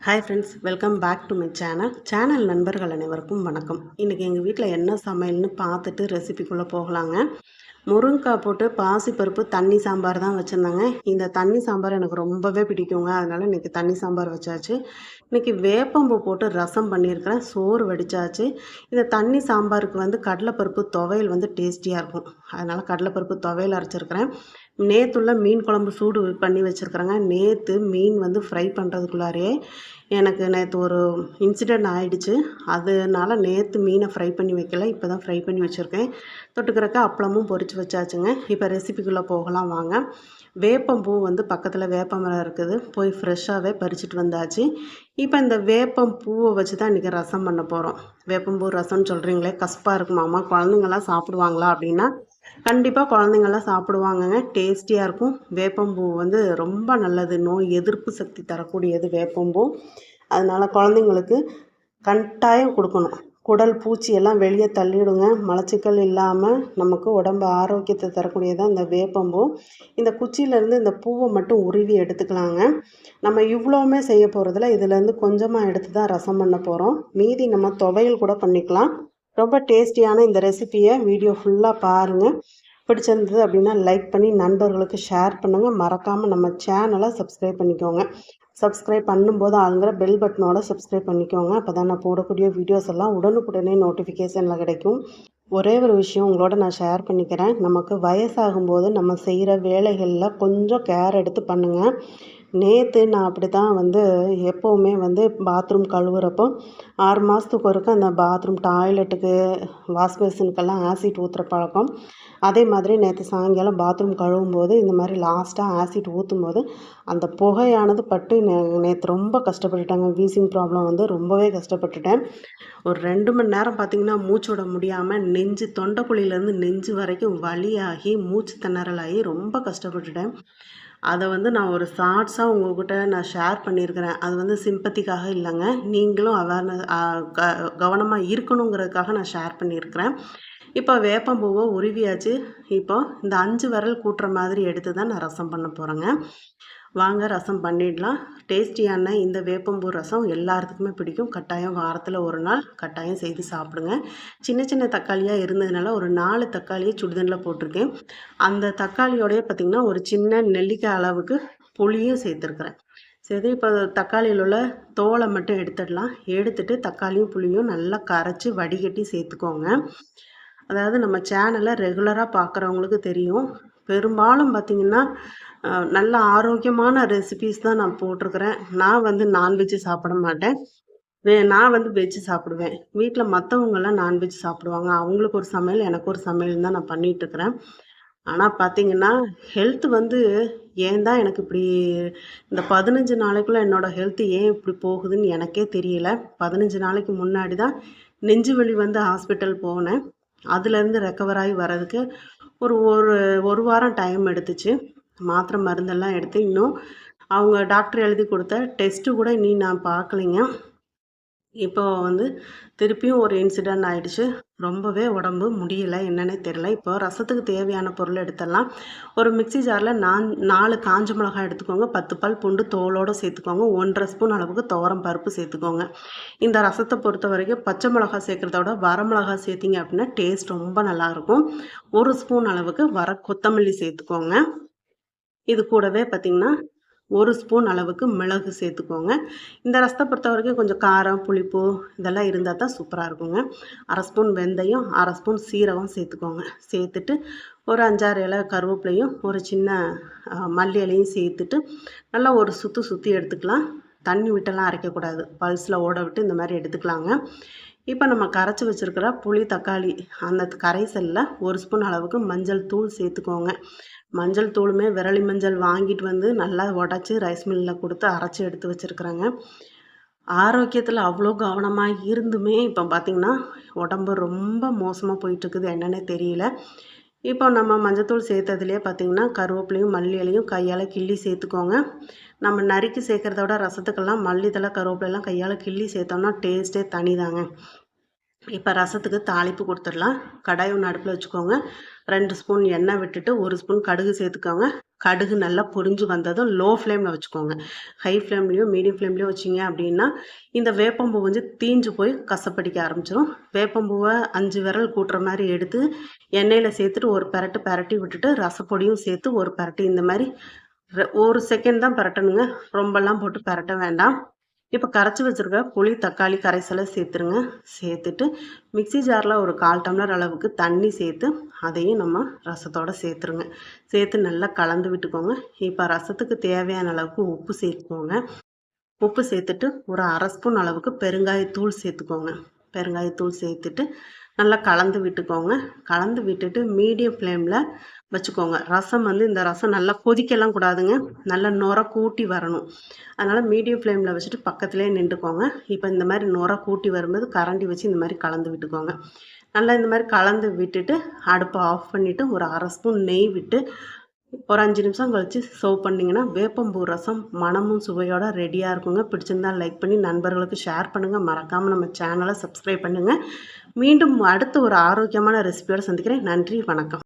Hi friends, welcome back to my channel நண்பர்கள் அனைவருக்கும் வணக்கம். இன்றைக்கி எங்கள் வீட்டில் என்ன சமையல்னு பார்த்துட்டு ரெசிபிக்குள்ளே போகலாங்க. முருங்கைக்காய் போட்டு பாசிப்பருப்பு தண்ணி சாம்பார் தான் வச்சுருந்தாங்க. இந்த தண்ணி சாம்பார் எனக்கு ரொம்பவே பிடிக்குங்க. அதனால் இன்றைக்கி தண்ணி சாம்பார் வச்சாச்சு. இன்றைக்கி வேப்பம்பூ போட்டு ரசம் பண்ணியிருக்கிறேன். சோறு வடித்தாச்சு. இந்த தண்ணி சாம்பாருக்கு கடலைப்பருப்பு துவையல் டேஸ்டியாக இருக்கும். அதனால் கடலைப்பருப்பு துவையல் அரைச்சிருக்கிறேன். நேற்றுள்ள மீன் குழம்பு சூடு பண்ணி வச்சுருக்குறேங்க. நேற்று மீன் ஃப்ரை பண்ணுறதுக்குள்ளாரே எனக்கு நேற்று ஒரு இன்சிடெண்ட் ஆகிடுச்சு. அதனால் நேற்று மீனை ஃப்ரை பண்ணி வைக்கல. இப்போ தான் ஃப்ரை பண்ணி வச்சுருக்கேன். தொட்டுக்கிறக்க அப்பளமும் பொரித்து வச்சாச்சுங்க. இப்போ ரெசிபிக்குள்ளே போகலாம் வாங்க. வேப்பம்பூ பக்கத்தில் வேப்பமரம் இருக்குது. போய் ஃப்ரெஷ்ஷாகவே பறிச்சுட்டு வந்தாச்சு. இப்போ இந்த வேப்பம் பூவை வச்சு தான் இன்றைக்கி ரசம் பண்ண போகிறோம். வேப்பம்பூ ரசம்னு சொல்கிறீங்களே, கசப்பாக இருக்குமாம்மா, குழந்தைங்கள்லாம் சாப்பிடுவாங்களா அப்படின்னா, கண்டிப்பாக குழந்தைங்கள்லாம் சாப்பிடுவாங்கங்க. டேஸ்டியாக இருக்கும். வேப்பம்பூ ரொம்ப நல்லது. நோய் எதிர்ப்பு சக்தி தரக்கூடியது வேப்பம்பூ. அதனால் குழந்தைங்களுக்கு கட்டாயம் கொடுக்கணும். குடல் பூச்சியெல்லாம் வெளியே தள்ளிவிடுங்க. மலச்சிக்கல் இல்லாமல் நமக்கு உடம்பு ஆரோக்கியத்தை தரக்கூடியதான் இந்த வேப்பம்பூ. இந்த குச்சியிலேருந்து இந்த பூவை மட்டும் உருவி எடுத்துக்கலாங்க. நம்ம இவ்வளோவுமே செய்ய போகிறதில்ல. இதிலேருந்து கொஞ்சமாக எடுத்து தான் ரசம் பண்ண போகிறோம். மீதி நம்ம துவையல் கூட பண்ணிக்கலாம். ரொம்ப டேஸ்டியான இந்த ரெசிப்பியை வீடியோ ஃபுல்லாக பாருங்கள். பிடிச்சிருந்தது அப்படின்னா லைக் பண்ணி நண்பர்களுக்கு ஷேர் பண்ணுங்கள். மறக்காமல் நம்ம சேனலை சப்ஸ்கிரைப் பண்ணிக்கோங்க. சப்ஸ்கிரைப் பண்ணும்போது ஆளுங்கிற பெல் பட்டனோட சப்ஸ்கிரைப் பண்ணிக்கோங்க. அப்போ தான் நான் போடக்கூடிய வீடியோஸ் எல்லாம் உடனுக்குடனே நோட்டிஃபிகேஷனில் கிடைக்கும். ஒரே ஒரு விஷயம் உங்களோட நான் ஷேர் பண்ணிக்கிறேன். நமக்கு வயசாகும்போது நம்ம செய்கிற வேலைகளில் கொஞ்சம் கேர் எடுத்து பண்ணுங்கள். நேற்று நான் அப்படி தான் எப்போவுமே பாத்ரூம் கழுவுறப்போ 6 மாதத்துக்கு ஒருக்க அந்த பாத்ரூம் டாய்லெட்டுக்கு வாஷ் பேசினுக்கெல்லாம் ஆசிட் ஊற்றுற பழக்கம். அதே மாதிரி நேற்று சாயங்காலம் பாத்ரூம் கழுவும்போது இந்த மாதிரி லாஸ்ட்டாக ஆசிட் ஊற்றும்போது அந்த புகையானது பட்டு நேற்று ரொம்ப கஷ்டப்பட்டுட்டாங்க. வீசிங் ப்ராப்ளம் ரொம்பவே கஷ்டப்பட்டுட்டேன். ஒரு 2 மணி நேரம் பார்த்திங்கன்னா மூச்சு விட முடியாமல் நெஞ்சு தொண்டைக்குழியிலேருந்து நெஞ்சு வரைக்கும் வலியாகி மூச்சு திணறலாகி ரொம்ப கஷ்டப்பட்டுட்டேன். அதை நான் ஒரு ஷார்ட்ஸாக உங்கள்கிட்ட நான் ஷேர் பண்ணியிருக்கிறேன். அது சிம்பத்திக்காக இல்லைங்க. நீங்களும் அவேர்னஸ் கவனமாக இருக்கணுங்கிறதுக்காக நான் ஷேர் பண்ணியிருக்கிறேன். இப்போ வேப்பம்பூவை உருவியாச்சு. இப்போ இந்த 5 விரல் கூட்டுற மாதிரி எடுத்து தான் நான் ரசம் பண்ண போகிறேங்க. வாங்க ரசம் பண்ணிடலாம். டேஸ்டியான இந்த வேப்பம்பூ ரசம் எல்லாத்துக்குமே பிடிக்கும். கட்டாயம் வாரத்தில் ஒரு நாள் கட்டாயம் செய்து சாப்பிடுங்க. சின்ன சின்ன தக்காளியாக இருந்ததுனால ஒரு 4 தக்காளியை சுடுதண்ணில் போட்டிருக்கேன். அந்த தக்காளியோடய பார்த்திங்கன்னா ஒரு சின்ன நெல்லிக்காய் அளவுக்கு புளியும் சேர்த்துருக்குறேன். சரி, இப்போ தக்காளியில் உள்ள தோலை மட்டும் எடுத்துடலாம். எடுத்துட்டு தக்காளியும் புளியும் நல்லா கரைச்சி வடிகட்டி சேர்த்துக்கோங்க. அதாவது நம்ம சேனலை ரெகுலராக பார்க்குறவங்களுக்கு தெரியும். பெரும்பாலும் பார்த்திங்கன்னா நல்ல ஆரோக்கியமான ரெசிபீஸ் தான் நான் போட்டிருக்கிறேன். நான் நான்வெஜ்ஜு சாப்பிட மாட்டேன். நான் வெஜ்ஜு சாப்பிடுவேன். வீட்டில் மற்றவங்கெல்லாம் நான்வெஜ் சாப்பிடுவாங்க. அவங்களுக்கு ஒரு சமையல், எனக்கு ஒரு சமையல் தான் நான் பண்ணிகிட்ருக்கிறேன். ஆனால் பார்த்திங்கன்னா ஹெல்த்து ஏன் தான் எனக்கு இப்படி இந்த 15 நாளைக்குள்ளே என்னோடய ஹெல்த்து ஏன் இப்படி போகுதுன்னு எனக்கே தெரியல. 15 நாளைக்கு முன்னாடி தான் நெஞ்சு வலி ஹாஸ்பிட்டல் போனேன். அதுலேருந்து ரெக்கவர் ஆகி வர்றதுக்கு ஒரு ஒரு ஒரு வாரம் டைம் எடுத்துச்சு. மாத்திரை மருந்தெல்லாம் எடுத்து இன்னும் அவங்க டாக்டர் எழுதி கொடுத்த டெஸ்ட்டு கூட இனி நான் பார்க்கலைங்க. இப்போ திருப்பியும் ஒரு இன்சிடெண்ட் ஆகிடுச்சு. ரொம்பவே உடம்பு முடியலை, என்னன்னே தெரில. இப்போ ரசத்துக்கு தேவையான பொருள் எடுத்துடலாம். ஒரு மிக்சி ஜாரில் 4 காஞ்ச மிளகாய் எடுத்துக்கோங்க. 10 பல் பூண்டு தோலோடு சேர்த்துக்கோங்க. 1½ ஸ்பூன் அளவுக்கு துவரம் பருப்பு சேர்த்துக்கோங்க. இந்த ரசத்தை பொறுத்த வரைக்கும் பச்சை மிளகாய் சேர்க்குறத விட வரமிளகாய் சேர்த்திங்க அப்படின்னா டேஸ்ட் ரொம்ப நல்லாயிருக்கும். 1 ஸ்பூன் அளவுக்கு கொத்தமல்லி சேர்த்துக்கோங்க. இது கூடவே பார்த்திங்கன்னா 1 ஸ்பூன் அளவுக்கு மிளகு சேர்த்துக்கோங்க. இந்த ரசத்தை பொறுத்த வரைக்கும் கொஞ்சம் காரம், புளிப்பு இதெல்லாம் இருந்தால் தான் சூப்பராக இருக்குங்க. 1/2 ஸ்பூன் வெந்தயம், 1/2 ஸ்பூன் சீரகம் சேர்த்துக்கோங்க. சேர்த்துட்டு ஒரு 5-6 இலை கருவேப்பிலையும் ஒரு சின்ன மல்லி இலையும் சேர்த்துட்டு நல்லா ஒரு சுற்றி எடுத்துக்கலாம். தண்ணி விட்டெல்லாம் அரைக்கக்கூடாது. பல்ஸில் ஓட விட்டு இந்த மாதிரி எடுத்துக்கலாங்க. இப்போ நம்ம கரைச்சி வச்சுருக்கிற புளி, தக்காளி அந்த கரைசலில் 1 ஸ்பூன் அளவுக்கு மஞ்சள் தூள் சேர்த்துக்கோங்க. மஞ்சள் தூளுமே விரலி மஞ்சள் வாங்கிட்டு நல்லா உடச்சி ரைஸ் மில்லில் கொடுத்து அரைச்சி எடுத்து வச்சுருக்குறேங்க. ஆரோக்கியத்தில் அவ்வளோ கவனமாக இருந்துமே இப்போ பார்த்திங்கன்னா உடம்பு ரொம்ப மோசமாக போயிட்டுருக்குது. என்னன்னே தெரியல. இப்போ நம்ம மஞ்சத்தூள் சேர்த்ததுலேயே பார்த்திங்கன்னா கருவேப்பிலையும் மல்லி இலையும் கையால் கிள்ளி சேர்த்துக்கோங்க. நம்ம நறுக்கி சேர்க்குறத விட ரசத்துக்கெல்லாம் மல்லித்தலை, கருவேப்பிலையெல்லாம் கையால் கிள்ளி சேர்த்தோம்னா டேஸ்ட்டே தனிதாங்க. இப்போ ரசத்துக்கு தாளிப்பு கொடுத்துடலாம். கடாய் ஒன்று அடுப்பில் வச்சுக்கோங்க. 2 ஸ்பூன் எண்ணெய் விட்டுட்டு 1 ஸ்பூன் கடுகு சேர்த்துக்கோங்க. கடுகு நல்லா பொரிஞ்சு வந்ததும் லோ ஃப்ளேமில் வச்சுக்கோங்க. ஹை ஃப்ளேம்லேயோ மீடியம் ஃப்ளேம்லேயோ வச்சிங்க அப்படின்னா இந்த வேப்பம்பூ வந்து தீஞ்சு போய் கசப்படிக்க ஆரம்பிச்சிடும். வேப்பம்பூவை 5 விரல் கூட்டுற மாதிரி எடுத்து எண்ணெயில் சேர்த்துட்டு ஒரு பெரட்டு பெரட்டி விட்டுட்டு ரசப்பொடியும் சேர்த்து ஒரு பெரட்டி இந்த மாதிரி 1 செகண்ட் தான் பெரட்டணுங்க. ரொம்பலாம் போட்டு பெரட்ட வேண்டாம். இப்போ கரைச்சி வச்சுருக்க புளி தக்காளி கரைசலை சேர்த்துருங்க. சேர்த்துட்டு மிக்ஸி ஜாரில் ஒரு 1/4 டம்ளர் அளவுக்கு தண்ணி சேர்த்து அதையும் நம்ம ரசத்தோடு சேர்த்துருங்க. சேர்த்து நல்லா கலந்து விட்டுக்கோங்க. இப்போ ரசத்துக்கு தேவையான அளவுக்கு உப்பு சேர்த்துக்கோங்க. உப்பு சேர்த்துட்டு ஒரு 1/2 ஸ்பூன் அளவுக்கு பெருங்காயத்தூள் சேர்த்துக்கோங்க. பெருங்காயத்தூள் சேர்த்துட்டு நல்லா கலந்து விட்டுக்கோங்க. கலந்து விட்டுட்டு மீடியம் ஃப்ளேமில் வச்சுக்கோங்க. ரசம் வந்து இந்த ரசம் நல்லா கொதிக்கலாம் கூடாதுங்க. நல்லா நுர கூட்டி வரணும். அதனால் மீடியம் ஃப்ளேமில் வச்சுட்டு பக்கத்துலேயே நின்றுக்கோங்க. இப்போ இந்த மாதிரி நுர கூட்டி வரும்போது கரண்டி வச்சு இந்த மாதிரி கலந்து விட்டுக்கோங்க. நல்லா இந்த மாதிரி கலந்து விட்டுட்டு அடுப்பை ஆஃப் பண்ணிவிட்டு ஒரு 1/2 ஸ்பூன் நெய் விட்டு ஒரு 5 நிமிஷம் கழித்து சர்வ் பண்ணிங்கன்னா வேப்பம்பூ ரசம் மணமும் சுவையோட ரெடியாக இருக்குங்க. பிடிச்சிருந்தால் லைக் பண்ணி நண்பர்களுக்கு ஷேர் பண்ணுங்கள். மறக்காமல் நம்ம சேனலை சப்ஸ்கிரைப் பண்ணுங்கள். மீண்டும் அடுத்த ஒரு ஆரோக்கியமான ரெசிபியோடு சந்திக்கிறேன். நன்றி, வணக்கம்.